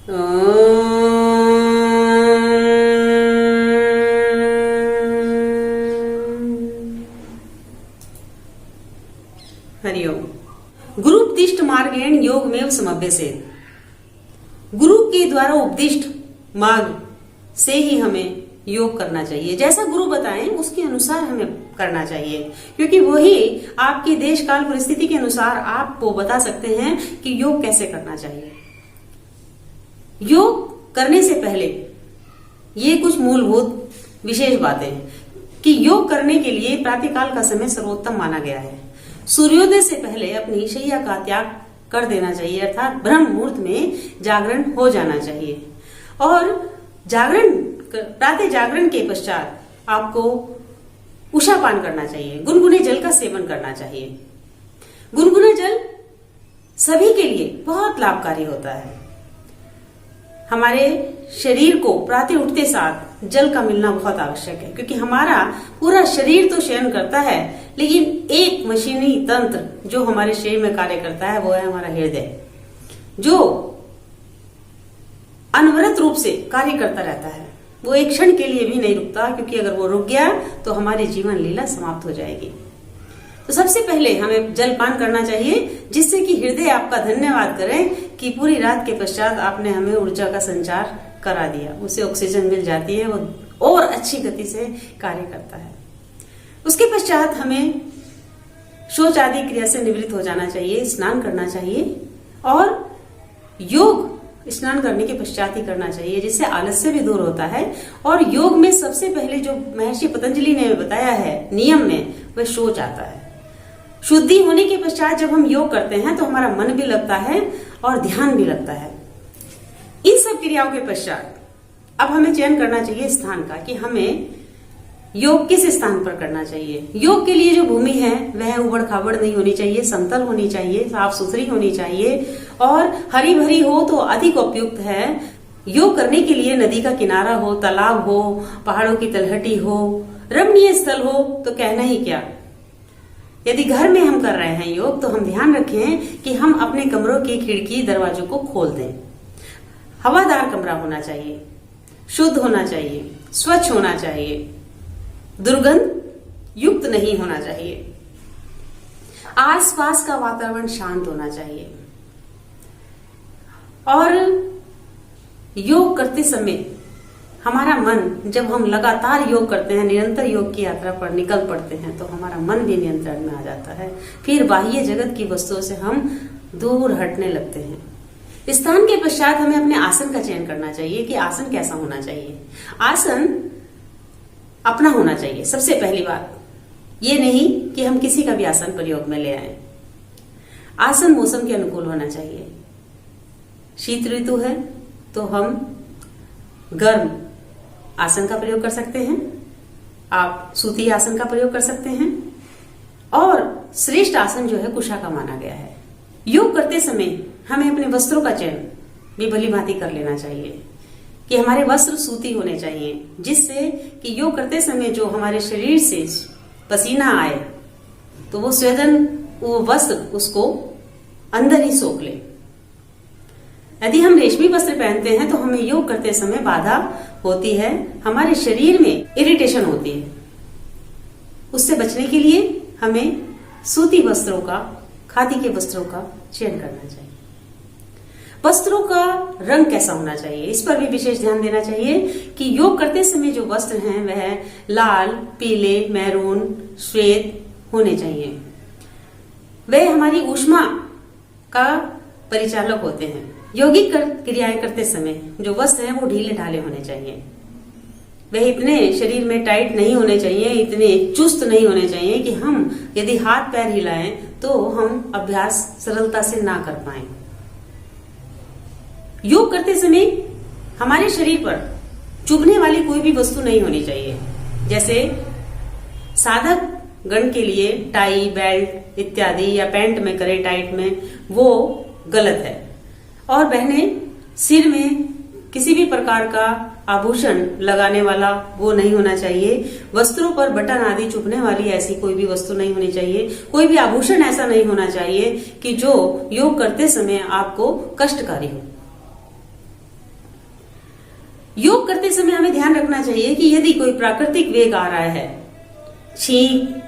हरिओम। गुरुपदिष्ट मार्गेण योगमेव समभ्यसेत्। गुरु के द्वारा उपदिष्ट मार्ग से ही हमें योग करना चाहिए। जैसा गुरु बताएं उसके अनुसार हमें करना चाहिए, क्योंकि वही आपके देश काल परिस्थिति के अनुसार आपको बता सकते हैं कि योग कैसे करना चाहिए। योग करने से पहले ये कुछ मूलभूत विशेष बातें हैं कि योग करने के लिए प्रातःकाल का समय सर्वोत्तम माना गया है। सूर्योदय से पहले अपनी शैया का त्याग कर देना चाहिए, अर्थात ब्रह्म मुहूर्त में जागरण हो जाना चाहिए। और प्रातः जागरण के पश्चात आपको उषापान करना चाहिए, गुनगुने जल का सेवन करना चाहिए। गुनगुना जल सभी के लिए बहुत लाभकारी होता है। हमारे शरीर को प्रातः उठते साथ जल का मिलना बहुत आवश्यक है, क्योंकि हमारा पूरा शरीर तो शयन करता है, लेकिन एक मशीनी तंत्र जो हमारे शरीर में कार्य करता है वो है हमारा हृदय, जो अनवरत रूप से कार्य करता रहता है। वो एक क्षण के लिए भी नहीं रुकता, क्योंकि अगर वो रुक गया तो हमारी जीवन लीला समाप्त हो जाएगी। तो सबसे पहले हमें जलपान करना चाहिए, जिससे कि हृदय आपका धन्यवाद करे कि पूरी रात के पश्चात आपने हमें ऊर्जा का संचार करा दिया। उसे ऑक्सीजन मिल जाती है, वो और अच्छी गति से कार्य करता है। उसके पश्चात हमें शौच आदि क्रिया से निवृत्त हो जाना चाहिए, स्नान करना चाहिए, और योग स्नान करने के पश्चात ही करना चाहिए, जिससे आलस्य भी दूर होता है। और योग में सबसे पहले जो महर्षि पतंजलि ने बताया है नियम में, वह शौच आता है। शुद्धि होने के पश्चात जब हम योग करते हैं तो हमारा मन भी लगता है और ध्यान भी लगता है। इन सब क्रियाओं के पश्चात अब हमें चयन करना चाहिए स्थान का, कि हमें योग किस स्थान पर करना चाहिए। योग के लिए जो भूमि है वह उबड़ खाबड़ नहीं होनी चाहिए, समतल होनी चाहिए, साफ सुथरी होनी चाहिए, और हरी भरी हो तो अधिक उपयुक्त है। योग करने के लिए नदी का किनारा हो, तालाब हो, पहाड़ों की तलहटी हो, रमणीय स्थल हो तो कहना ही क्या। यदि घर में हम कर रहे हैं योग, तो हम ध्यान रखें कि हम अपने कमरों की खिड़की दरवाजों को खोल दें। हवादार कमरा होना चाहिए, शुद्ध होना चाहिए, स्वच्छ होना चाहिए, दुर्गंध युक्त नहीं होना चाहिए। आसपास का वातावरण शांत होना चाहिए। और योग करते समय हमारा मन, जब हम लगातार योग करते हैं, निरंतर योग की यात्रा पर निकल पड़ते हैं, तो हमारा मन भी नियंत्रण में आ जाता है। फिर बाह्य जगत की वस्तुओं से हम दूर हटने लगते हैं। स्थान के पश्चात हमें अपने आसन का चयन करना चाहिए कि आसन कैसा होना चाहिए। आसन अपना होना चाहिए। सबसे पहली बात ये नहीं कि हम किसी का भी आसन प्रयोग में ले आए। आसन मौसम के अनुकूल होना चाहिए। शीत ऋतु है तो हम गर्म आसन का प्रयोग कर सकते हैं, आप सूती आसन का प्रयोग कर सकते हैं, और श्रेष्ठ आसन जो है कुशा का माना गया है। योग करते समय हमें अपने वस्त्रों का चयन भी भली भांति कर लेना चाहिए कि हमारे वस्त्र सूती होने चाहिए, जिससे कि योग करते समय जो हमारे शरीर से पसीना आए तो वो स्वेदन, वो वस्त्र उसको अंदर ही सोख ले। यदि हम रेशमी वस्त्र पहनते हैं तो हमें योग करते समय बाधा होती है, हमारे शरीर में इरिटेशन होती है। उससे बचने के लिए हमें सूती वस्त्रों का, खादी के वस्त्रों का चयन करना चाहिए। वस्त्रों का रंग कैसा होना चाहिए, इस पर भी विशेष ध्यान देना चाहिए कि योग करते समय जो वस्त्र हैं वह लाल, पीले, मैरून, श्वेत होने चाहिए। वह हमारी ऊष्मा का परिचालक होते हैं। यौगिक क्रियाएं करते समय जो वस्त्र हैं वो ढीले ढाले होने चाहिए। वह इतने शरीर में टाइट नहीं होने चाहिए, इतने चुस्त नहीं होने चाहिए कि हम यदि हाथ पैर हिलाएं तो हम अभ्यास सरलता से ना कर पाए। योग करते समय हमारे शरीर पर चुभने वाली कोई भी वस्तु नहीं होनी चाहिए। जैसे साधक गण के लिए टाई, बेल्ट इत्यादि, या पैंट में करे टाइट में, वो गलत है। और बहनें, सिर में किसी भी प्रकार का आभूषण लगाने वाला वो नहीं होना चाहिए। वस्त्रों पर बटन आदि चुभने वाली ऐसी कोई भी वस्तु नहीं होनी चाहिए। कोई भी आभूषण ऐसा नहीं होना चाहिए कि जो योग करते समय आपको कष्टकारी हो। योग करते समय हमें ध्यान रखना चाहिए कि यदि कोई प्राकृतिक वेग आ रहा है, छींक,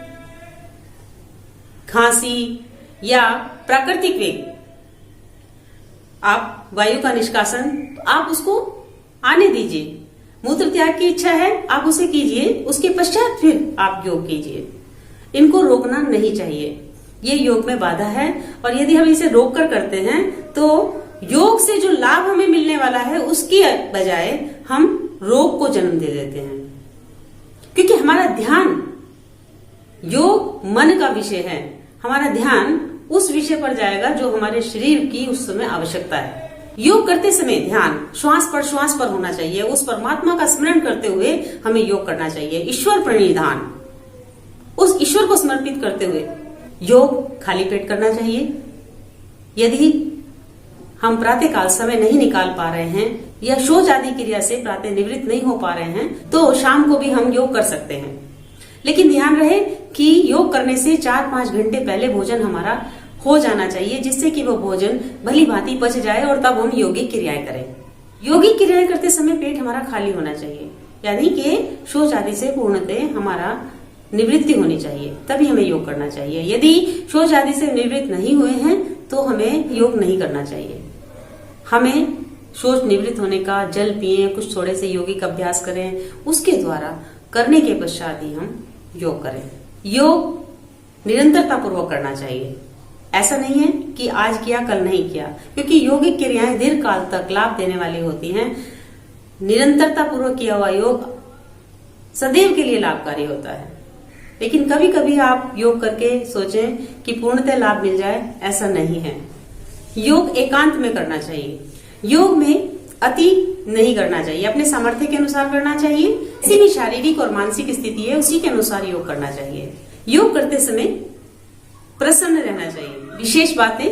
खांसी या प्राकृतिक वेग, आप वायु का निष्कासन, तो आप उसको आने दीजिए। मूत्र त्याग की इच्छा है, आप उसे कीजिए, उसके पश्चात फिर आप योग कीजिए। इनको रोकना नहीं चाहिए, ये योग में बाधा है। और यदि हम इसे रोक कर करते हैं तो योग से जो लाभ हमें मिलने वाला है उसकी बजाय हम रोग को जन्म दे देते हैं, क्योंकि हमारा ध्यान, योग मन का विषय है, हमारा ध्यान उस विषय पर जाएगा जो हमारे शरीर की उस समय आवश्यकता है। योग करते समय ध्यान श्वास पर होना चाहिए। उस परमात्मा का स्मरण करते हुए हमें योग करना चाहिए। ईश्वर प्रणिधान, उस ईश्वर को समर्पित करते हुए योग खाली पेट करना चाहिए। यदि हम प्रातःकाल समय नहीं निकाल पा रहे हैं या शौच आदि क्रिया से प्रातः निवृत्त नहीं हो पा रहे हैं तो शाम को भी हम योग कर सकते हैं। लेकिन ध्यान रहे कि योग करने से 4-5 घंटे पहले भोजन हमारा हो जाना चाहिए, जिससे कि वो भोजन भली भांति पच जाए और तब हम योगिक क्रियाएं करें। योगिक क्रियाएं करते समय पेट हमारा खाली होना चाहिए, यानी कि शौच आदि से पूर्णतः हमारा निवृत्ति होनी चाहिए, तभी हमें योग करना चाहिए। यदि शौच आदि से निवृत्त नहीं हुए हैं तो हमें योग नहीं करना चाहिए। हमें शौच निवृत्त होने का, जल पिए, कुछ थोड़े से योगिक अभ्यास करें, उसके द्वारा करने के पश्चात ही हम योग करें। योग निरंतरता पूर्वक करना चाहिए। ऐसा नहीं है कि आज किया कल नहीं किया, क्योंकि योगिक क्रियाएं दीर्घ काल तक लाभ देने वाली होती हैं। निरंतरता पूर्वक किया हुआ योग सदैव के लिए लाभकारी होता है। लेकिन कभी कभी आप योग करके सोचें कि पूर्णतः लाभ मिल जाए, ऐसा नहीं है। योग एकांत में करना चाहिए। योग में अति नहीं करना चाहिए, अपने सामर्थ्य के अनुसार करना चाहिए। किसी भी शारीरिक और मानसिक स्थिति है उसी के अनुसार योग करना चाहिए। योग करते समय प्रसन्न रहना चाहिए। विशेष बातें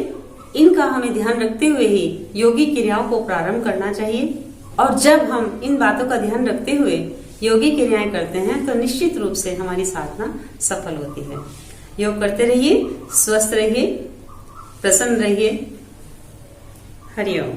इनका हमें ध्यान रखते हुए ही योगिक क्रियाओं को प्रारंभ करना चाहिए। और जब हम इन बातों का ध्यान रखते हुए योगिक क्रियाएं करते हैं तो निश्चित रूप से हमारी साधना सफल होती है। योग करते रहिए, स्वस्थ रहिए, प्रसन्न रहिए। हरिओम।